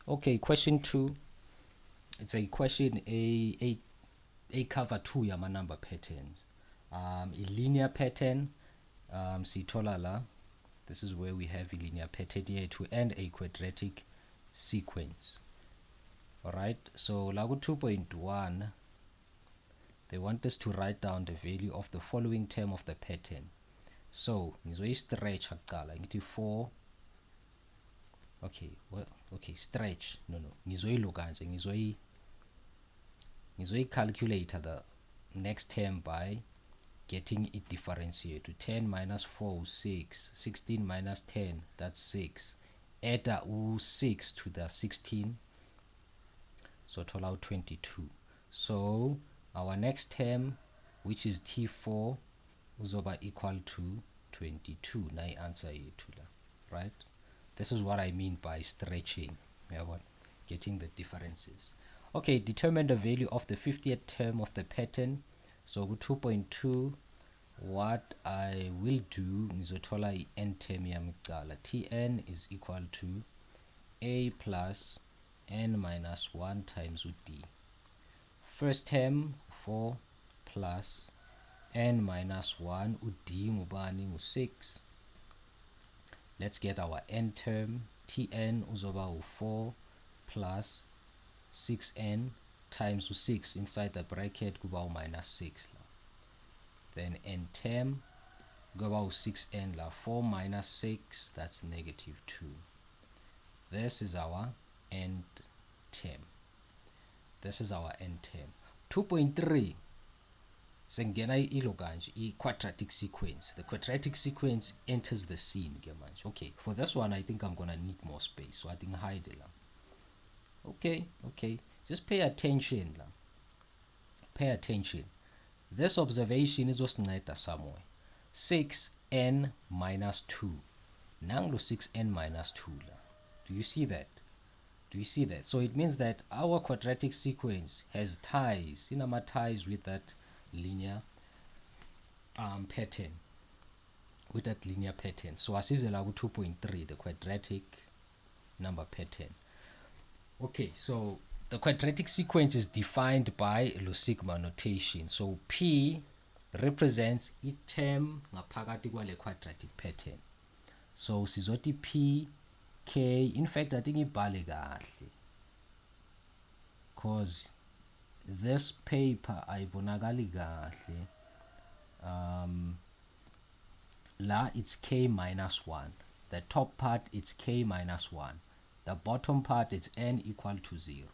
Okay, question 2. It's a question a cover 2 yama number patterns. A linear pattern, sithola la. This is where we have a linear pattern here to end a quadratic sequence. Alright, so lagu 2.1, they want us to write down the value of the following term of the pattern. So ngizoyi-stretch akuqala ngithi 4. Okay, well, okay, stretch. No, ngizoyilu kanje, ngizoyi-calculate the next term by getting it differentiate to 10 minus 4 6, 16 minus 10, that's 6. Add 6 to the 16, so total out 22. So our next term, which is T4, uzoba equal to 22. Now answer it, right? This is what I mean by stretching, getting the differences. Okay, determine the value of the 50th term of the pattern. So 2.2, what I will do is n term yamicala. Tn is equal to a plus n minus 1 times d. First term 4 plus n minus 1 d ngubani 6. Let's get our n term. Tn uzoba 4 plus 6n times 6 inside the bracket kuba minus 6 la. Then n term go about 6n la. 4 minus 6, that's negative 2. This is our end term. This is our end term. 2.3 sengena iloganje quadratic sequence. The quadratic sequence enters the scene. Okay, for this one I think I'm gonna need more space, so I think hide it. Okay, just pay attention. Pay attention. This observation is osinceda somewhere. 6n minus 2. Nanglo 6n minus 2. Do you see that? Do you see that? So it means that our quadratic sequence has ties, ties with that linear pattern. With that linear pattern. So asizela ku 2.3, the quadratic number pattern. Okay, so the quadratic sequence is defined by lo sigma notation. So P represents a term ngaphakathi kwale quadratic pattern. So sizoti P K, in fact I think ibhale kahle, because this paper ayibonakali kahle. La it's K minus 1. The top part it's K minus 1. The bottom part it's n equal to 0.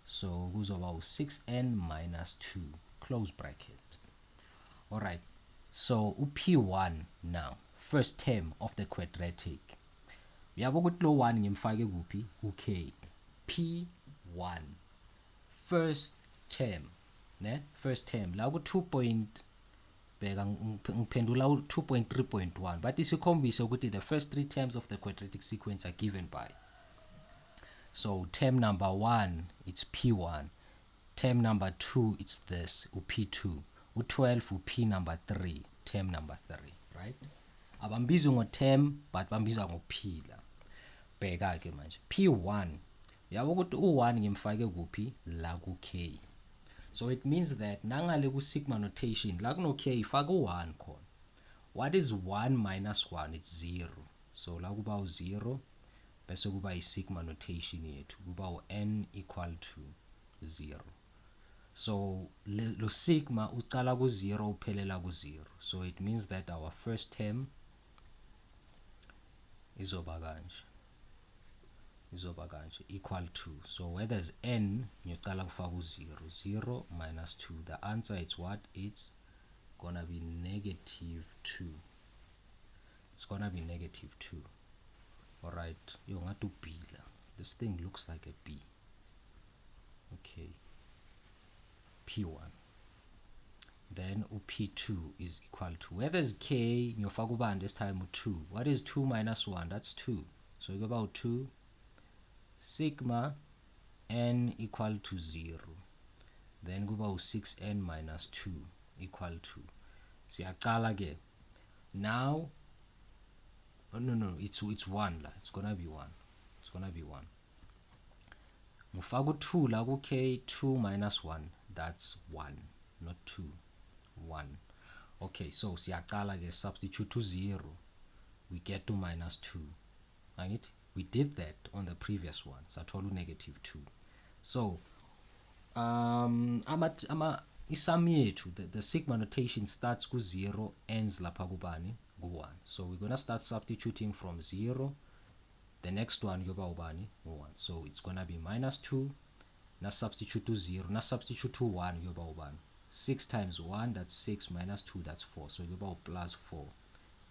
So goes about 6n minus 2, close bracket. Alright, so P1 now, first term of the quadratic. Uyabo ukuthi lo 1 ngimfake kuphi? K. P1 first term, ne? First term la ku 2. Bheka ngiphendula 2.3.1, but isikhombisa ukuthi the first 3 terms of the quadratic sequence are given by. So term number 1 it's P1, term number 2 it's this P2, u12 P number 3, term number 3, right? Abambiza ngo term but bambiza ngo P la. Bheka ke manje P1 yabo ukuthi u1 ngimfake kuphi? La ku K. So it means that nangale ku sigma notation la kuno K faka u1 khona. What is 1 minus 1? It's 0. So la kuba u0 bese kuba I sigma notation yethu kuba u n equal to 0. So lo sigma uqala ku 0 uphelela ku 0. So it means that our first term izoba kanje. Equal to, so where there's n ngiyocala kufaka u0. 0 minus 2, the answer is what? It's gonna be negative 2. It's gonna be negative 2. Alright, you want to B la. This thing looks like a B. Okay, P1. Then P2 is equal to, where there's K ngiyofaka ubani this time 2. What is 2 minus 1? That's 2. So you go about 2 sigma n equal to 0. Then go about 6n minus 2 equal to. Siyaqala ke. Now, oh no, it's 1 la. It's gonna be 1. It's gonna be 1. ngifaka u2 la ku k, 2 minus 1, that's 1, not 2, 1. Okay, so siyaqala ke substitute to 0, we get to minus 2. Right? We did that on the previous one, sathola negative 2. So isum yethu, the sigma notation starts ku 0, ends lapha kubani ku 1. So we're gonna start substituting from 0. The next one yoba ubani 1. So it's gonna be minus 2. Now substitute to 0. Now substitute to 1 yoba ubani. 6 times 1, that's 6, minus 2, that's 4. So yoba plus 4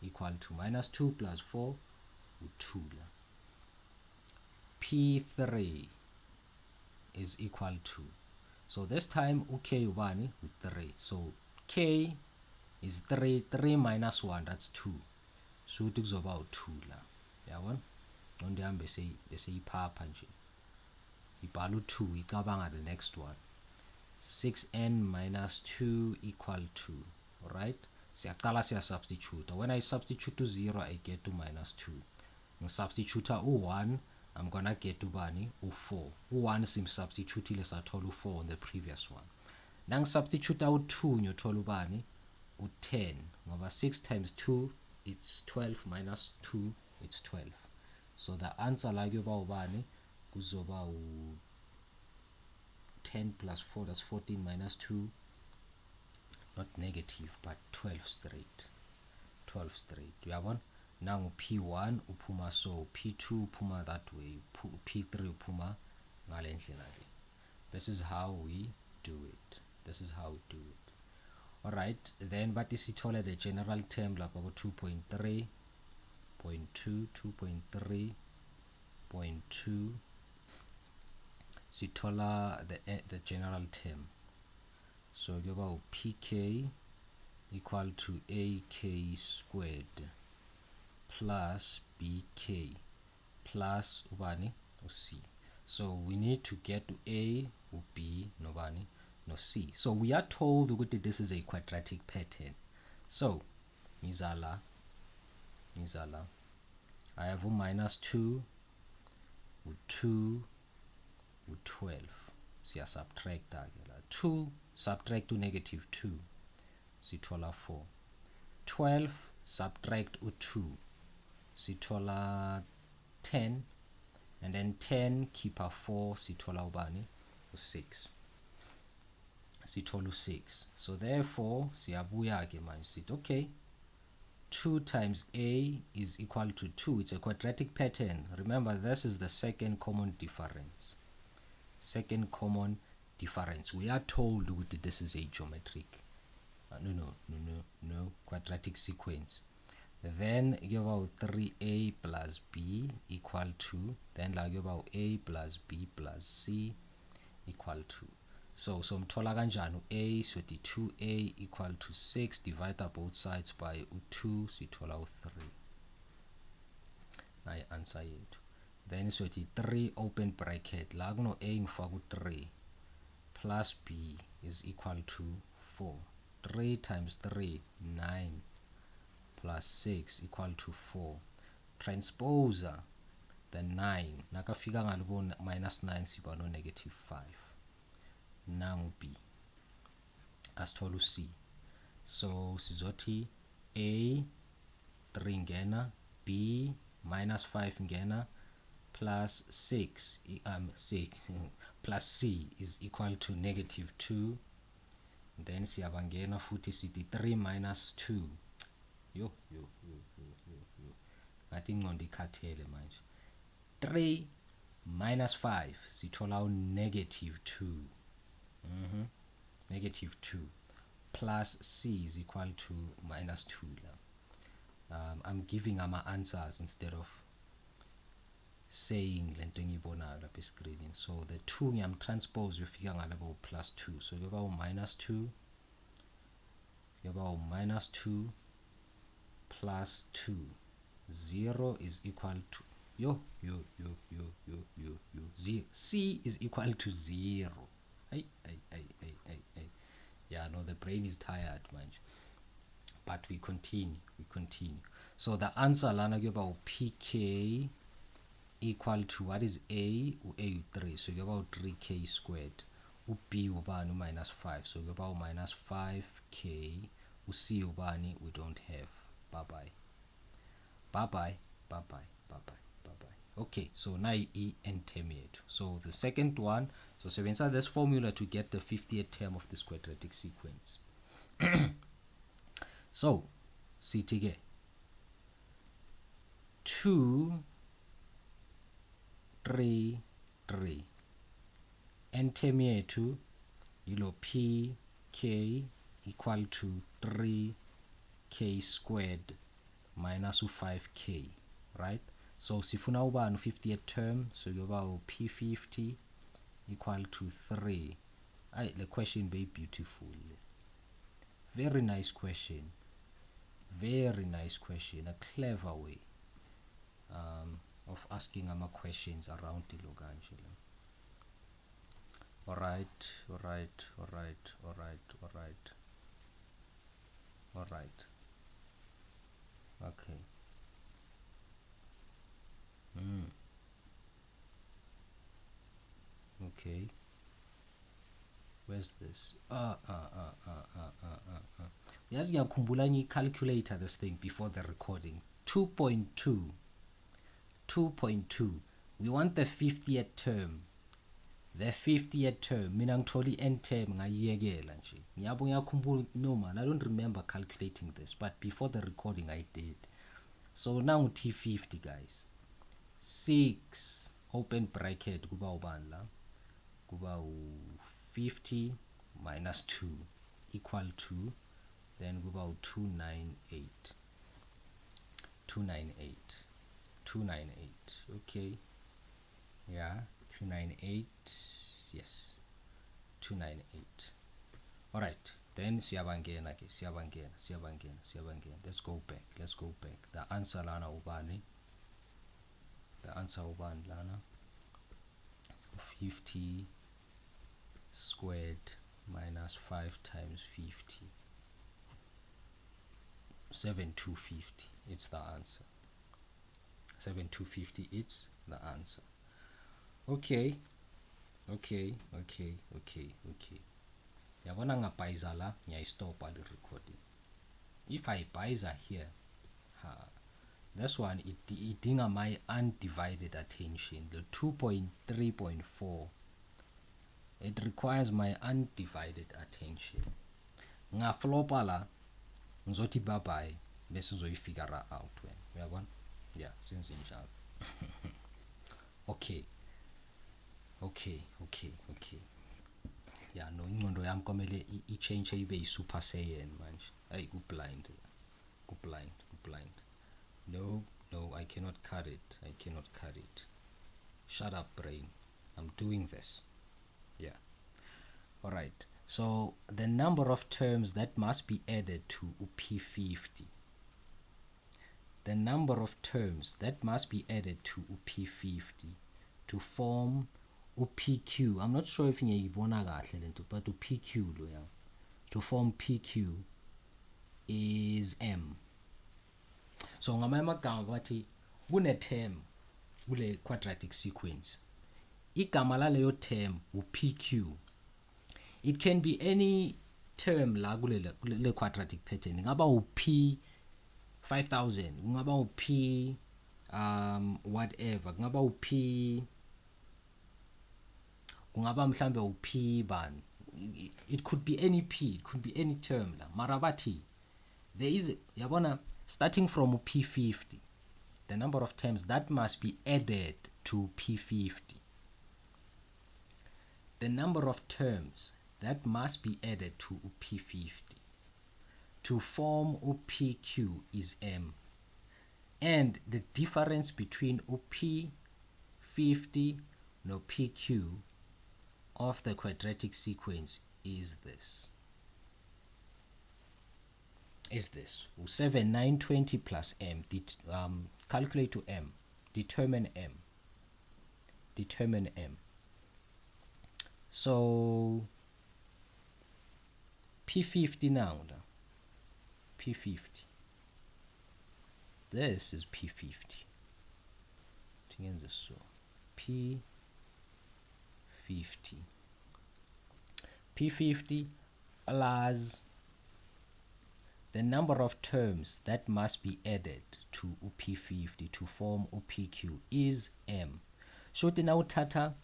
equal to minus 2 plus 4 2. P3 is equal to, so this time k ubani with 3. So k is 3, 3 minus 1, that's 2. So it is about 2 la. Yabona? Ondihambe bese iphapha nje. Ibhala u2 icabanga the next one. 6n minus 2 equal to, alright? Siyaqala siya substitute. When I substitute to 0, I get to minus 2. Substitute u1, I'm gonna get to bani u4. U1 sim substitute sathola u4 on the previous one. Nang substitute u2 nyothola ubani u10. Ngoba 6 times 2, it's 12, minus 2, it's 12. So the answer la kuyoba ubani kuzoba 10 plus 4, that's 14, minus 2, not negative but 12 straight. 12 straight. Uyabona? Now P1 uphuma so, P2 uphuma that way, P3 uphuma ngale ndlela le. This is how we do it. This is how we do it. Alright, then but isithole the general term lapha ku 2.3, 0.2, 2.3.2. Sithola the general term. So kuyoba pk equal to ak squared plus bk plus ubani or c. So we need to get to a, b, nobani, no c. So we are told that this is a quadratic pattern. So mizala, I have a minus 2 with 2 with 12. So subtract that. 2 subtract to negative 2. Sithola 4. 12 subtract 2. Sithola 10. And then 10 keep a 4. Sithola ubani 6. Sithola 6. So therefore, siyabuya ke manje sithi okay. 2 times a is equal to 2. It's a quadratic pattern. Remember, this is the second common difference. Second common difference. We are told that this is a geometric quadratic sequence. Then give out 3a plus b equal to, then like give out a plus b plus c equal to. So mthola kanjani a, so 2a equal to 6, divide up both sides by 2, sithola 3. I answer it. Then so 3 open bracket, la kuno a ngifaka 3 plus b is equal to 4. 3 times 3, 9, plus 6 equal to 4. Transposer the 9, nakafika ngalibo minus 9 siba no negative 5. Nangu b asithola c. So sizothi a 3 ngena, b minus 5 ngena, plus 6 plus c is equal to negative 2. Then siyabangena futhi sithi 3 minus 2. Yo ngathi ingqondo ikhathele manje. 3 minus 5 sithola negative 2. Negative 2 plus c is equal to minus 2 la. I'm giving my answers instead of saying lento engiyibonayo lapha escreenini. So the 2 ngiyamtranspose uyofika ngalabo plus 2. So kuyoba minus 2, kuyoba minus 2 plus 2. 0 is equal to c is equal to 0. Yeah, no, the brain is tired manje. But we continue. So the answer lana kuyoba pk equal to, what is A? A 3, so you about 3k squared. B ubani minus 5, so you about minus 5k. C ubani we don't have. Bye bye. Bye bye. Bye bye. Bye bye. Bye bye. Okay, so now E and term yet. So the second one, so sebenzisa this formula to get the 50th term of this quadratic sequence. So sithi ke 2 3 3 and term yethu yilo p k equal to 3k squared minus 5k, right? So sifuna ubani 50th term, so yoba p50 equal to 3. The question very beautiful, very nice question, very nice question, a clever way of asking questions around the Logangela. Alright. Okay. Okay. Where's this? Yes, ngiyakhumbula ngicalculator this thing before the recording. 2.2. We want the 50th term. The 50th term. Mina ngitholi n term ngayiyekela nje. Ngiyakhumbula, no man, I don't remember calculating this, but before the recording I did. So now T50, guys. 6 open bracket kuba ubani la? Kuba 50 minus 2 equal to, then kuba 298. Okay, yeah, 298, yes, 298. All right, then siyabangena. Let's go back. The answer lana ubani lana 50 squared minus 5 times 50, 7250. It's the answer. 7250, it's the answer. Okay. Yabona ngabhayiza la, ngiyayistopha the recording. If I bhayiza here, this one it dinga my undivided attention. The 2.3.4, it requires my undivided attention. Ngaflopa la ngizothi bye bye bese uzoyifigure out wena. Uyabona? Yeah, since injalo. Okay. Yeah, no, ingqondo yami komele i-change ibe yi-super saiyan manje. Hey, go blind. No, I cannot cut it. Shut up, brain. I'm doing this. Yeah. All right. So the number of terms that must be added to P50. The number of terms that must be added to P50 to form PQ. I'm not sure if ngiyibona kahle lento, but PQ lo ya. To form PQ is M. So ngamanye amagama bathi kune term kule quadratic sequence. Igama laleyo term PQ. It can be any term la kule quadratic pattern. Ngaba P 5000, ngaba P whatever, ngaba P, ngaba mhlambe P ban. It could be any P, it could be any term la. Marabati, there is, yabona, starting from P50, the number of terms that must be added to P50. The number of terms that must be added to P50 to form PQ is M. And the difference between P50 and PQ of the quadratic sequence is this. 7, 9, 20 plus M. Calculate to M. Determine M. So P50 now. P50. This is P50. singenze so P50 plus the number of terms that must be added to P50 to form PQ is M. Shothi na uthatha,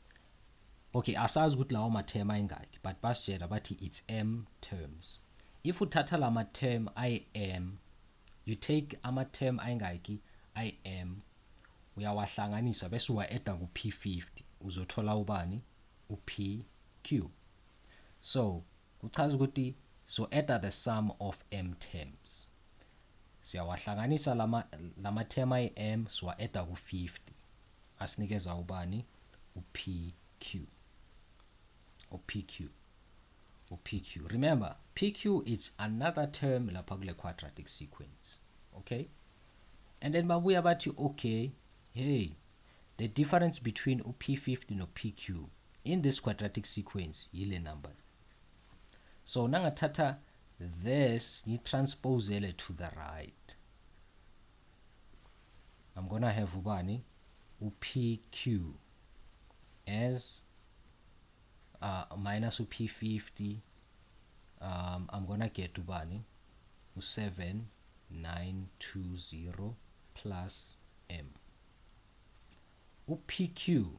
okay, asazi ukuthi lawo ma-term ayingaki, but basitshela bathi it's M terms. If uthatha la ma-term I-M, you take ama-term ayingaki I-M, uyawahlanganisa bese uwa-edda ku-P50, uzothola ubani? U-PQ. So kuchaza ukuthi so edda the sum of M terms. Siyawahlanganisa lama term I-M, siwa-edda ku-50, asinikeza ubani? U-PQ. PQ. Remember, PQ is another term lapha kule quadratic sequence. Okay? And then babuya bathi, okay, hey, the difference between P50 no PQ in this quadratic sequence yile number. So nangathatha this ngi-transposele to the right. I'm gonna have ubani? PQ as minus P50. I'm gonna get ubani? 7920 plus M. PQ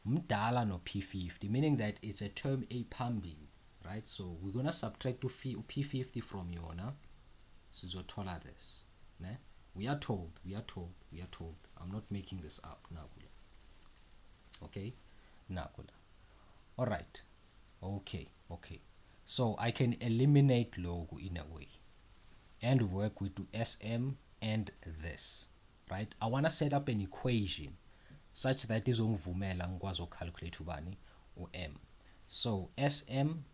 mdala no P50, meaning that it's a term A phambili, right? So we're gonna subtract P50 from yona. Sizothola this. Ne? We are told. I'm not making this up. Nakula. Okay? Nakula. Alright. Okay. So I can eliminate logo in a way and work with SM and this. Right? I wanna set up an equation such that izongivumela ngikwazi calculate ubani u-M. So SM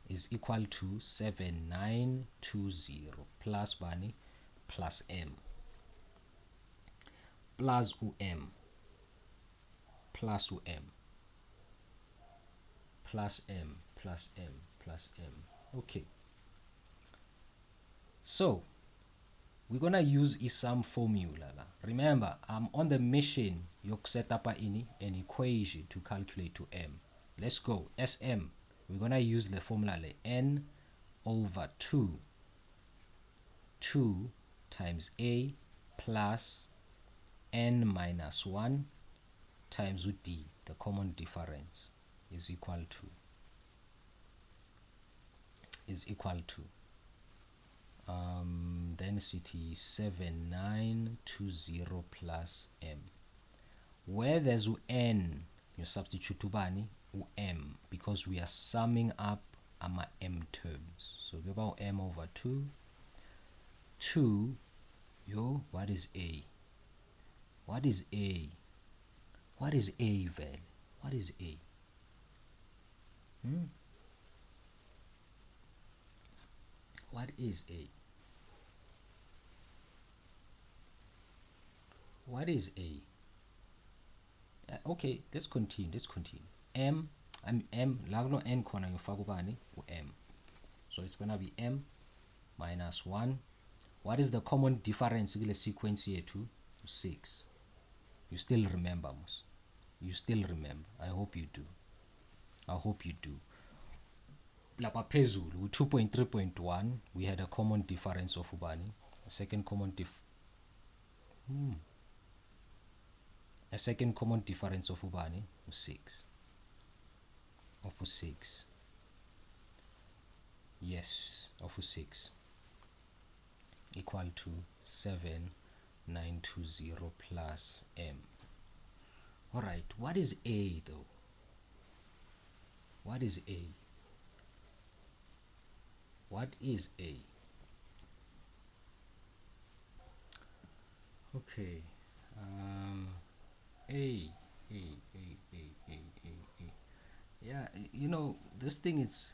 is equal to 7920 plus bani plus M plus U-M plus U-M plus M plus M plus M. Okay. So we're gonna use sum formula. Remember, I'm on the mission you set up an equation to calculate to M. Let's go. SM. We're gonna use the formula N over 2 times A plus N minus 1 times D, the common difference, is equal to density 7920 plus M. Where there's N, you substitute ubani M, because we are summing up our M terms. So we have M over 2. What is A? What is A? What is A, Vel? What is A? What is A? What is A? Okay, let's continue. M, lagno N kona yofaka ubani u-M. So it's gonna be M minus 1. What is the common difference in the sequence here to 6? You still remember, Mus? You still remember. I hope you do. Lapha phezulu 2.3.1 we had a common difference of ubani. A second common difference of ubani 6. Of 6. Yes, of 6 equal to 7920 plus M. Alright, what is A though? What is A? What is A? Okay. A. Yeah, you know, this thing is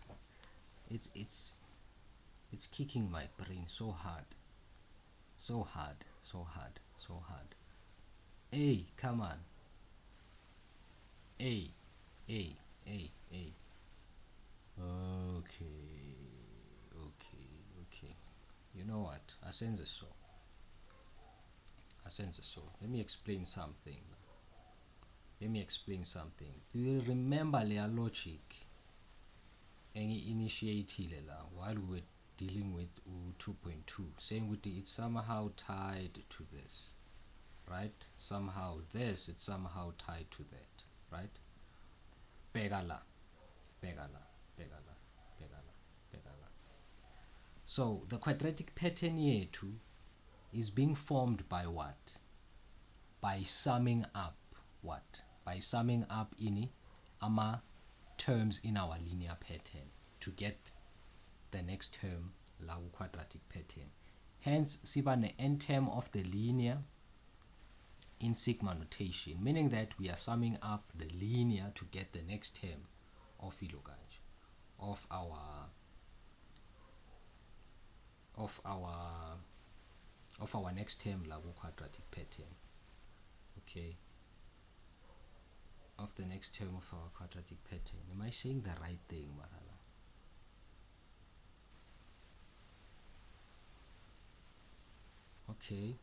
it's kicking my brain so hard. A, come on. A. Okay. You know what? I sense so. Let me explain something. let me explain something. Do you remember layer logic initiated while we were dealing with 2.2, saying with it's somehow tied to this, right? Somehow this, it's somehow tied to that, right? Pegala, pegala, pegala, pegala, pegala. So the quadratic pattern here too is being formed by what? By summing up what? By summing up in ama terms in our linear pattern to get the next term la quadratic pattern. Hence siba ne n term of the linear in sigma notation, meaning that we are summing up the linear to get the next term of our next term la quadratic pattern. Okay, of the next term of our quadratic pattern. Am I saying the right thing, Marala? Okay.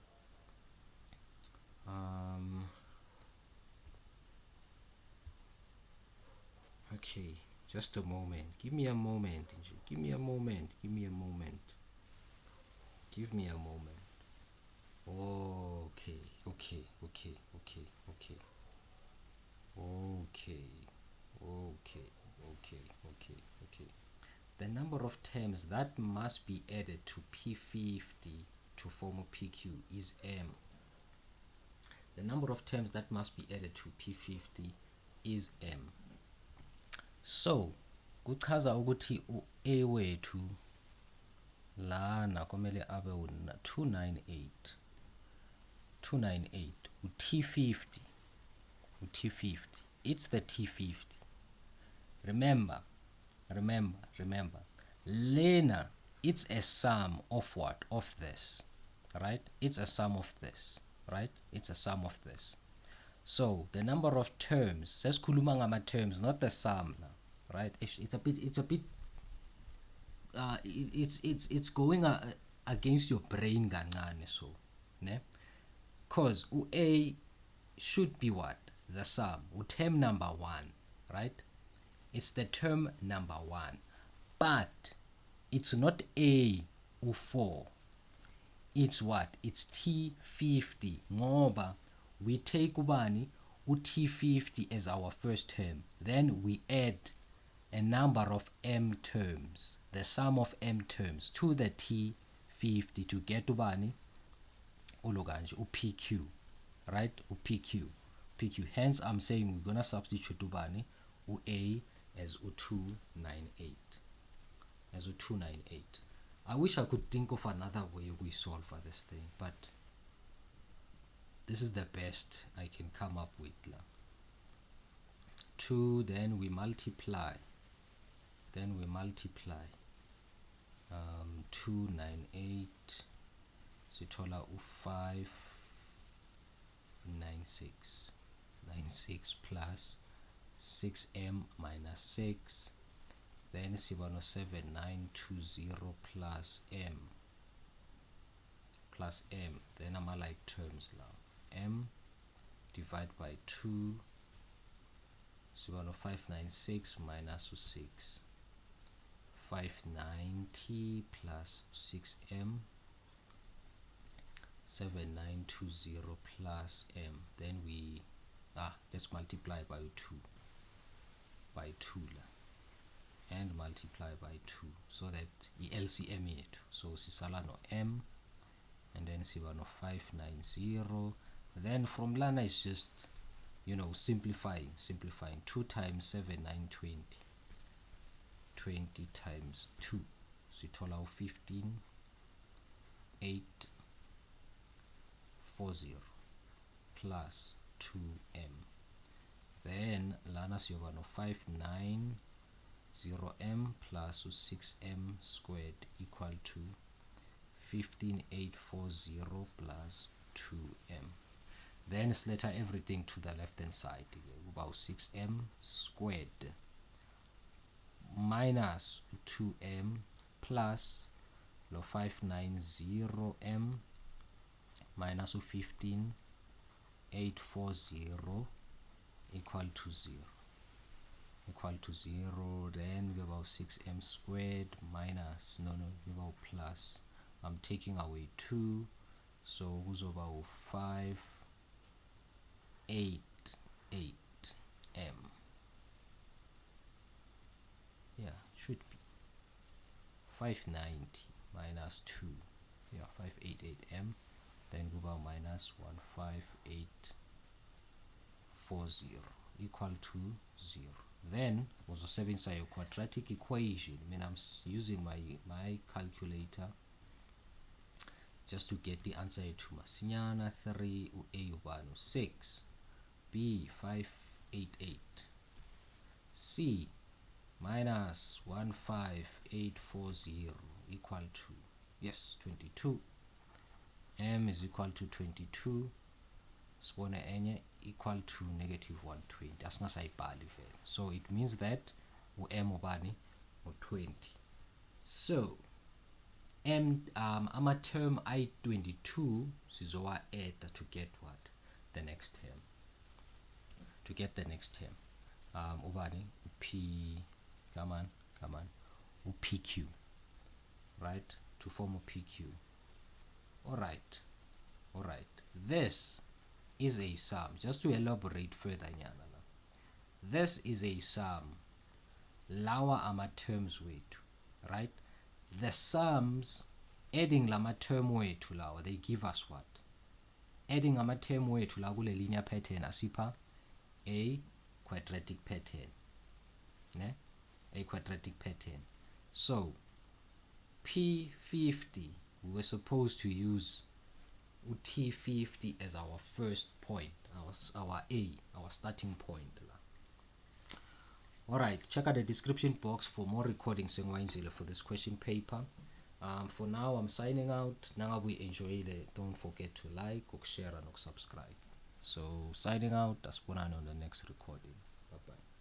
Okay, just a moment. Give me a moment. Give me a moment. Give me a moment. Give me a moment. Okay, okay, okay, okay, okay. Okay, okay, okay, okay, okay. The number of terms that must be added to P50 to form a PQ is M. The number of terms that must be added to P50 is M. So, kuchaza ukuthi A wethu lana komele abe 298 u-T50 it's the T50. Remember lena it's a sum of what? Of this, right? It's a sum of this, right? It's a sum of this. So the number of terms, says kuluma terms, not the sum now, right? It's a bit it's going against your brain kancane, so ne, cause A should be what? The sum, term number 1, right? It's the term number 1, but it's not A u4. It's what? It's T50 ngoba we take ubani u-T50 as our first term, then we add a number of M terms, the sum of M terms to the T50 to get ubani ulokanje u-PQ, right? U-PQ. Hence I'm saying we're gonna substitute ubani u-A as u298, as u298. I wish I could think of another way we solve for this thing, but this is the best I can come up with. 2, then we multiply 298 sithola u596 plus 6m minus 6, then siba no 7920 plus m, then I'm like terms now. M divided by 2, siba no 596 minus 6, 590 plus 6m, 7920 plus m, then we let's multiply by 2 and multiply by 2 so that the LCM yet, so sisala no m, and then siba no 590, then from lana is just, you know, simplifying 2 times 7 920, 20 times 2 sithola 15 840 plus 2m, then lana siyoba no 590m plus 6m squared equal to 15840 plus 2m. Then let's letter everything to the left hand side, about 6m squared minus 2m plus 590m minus 15840 equal to 0. Equal to 0, then we have our 6m squared minus, no, we have our plus. I'm taking away 2, so who's over 5, 8, 8m. Yeah, should be 590 minus 2. Yeah, 588m. Then go about minus 15840 equal to 0. Then also 7 side your quadratic equation. I mean, I'm using my calculator just to get the answer to masinyana. 3 a 6, b 588, c minus 15840 equal to, yes, 22. M is equal to 22. Sibone enye equal to negative 120. Asingasayibhali vele. So it means that M ubani u20. So M ama-term I-22 sizowa-add to get what? The next term. To get the next term. Ubani P, come on, PQ, right? To form a PQ. Alright. This is a sum. Just to elaborate further, this is a sum. Lawa ama terms wethu, right? The sums, adding lama term wethu lawa, they give us what? Adding ama term wethu la kule linear pattern asipha a quadratic pattern. Ne? A quadratic pattern. So P50, we were supposed to use T50 as our first point, our starting point. Alright, check out the description box for more recordings for this question paper. For now, I'm signing out. Now we enjoy it. Don't forget to like, share, and subscribe. So signing out. That's on the next recording. Bye bye.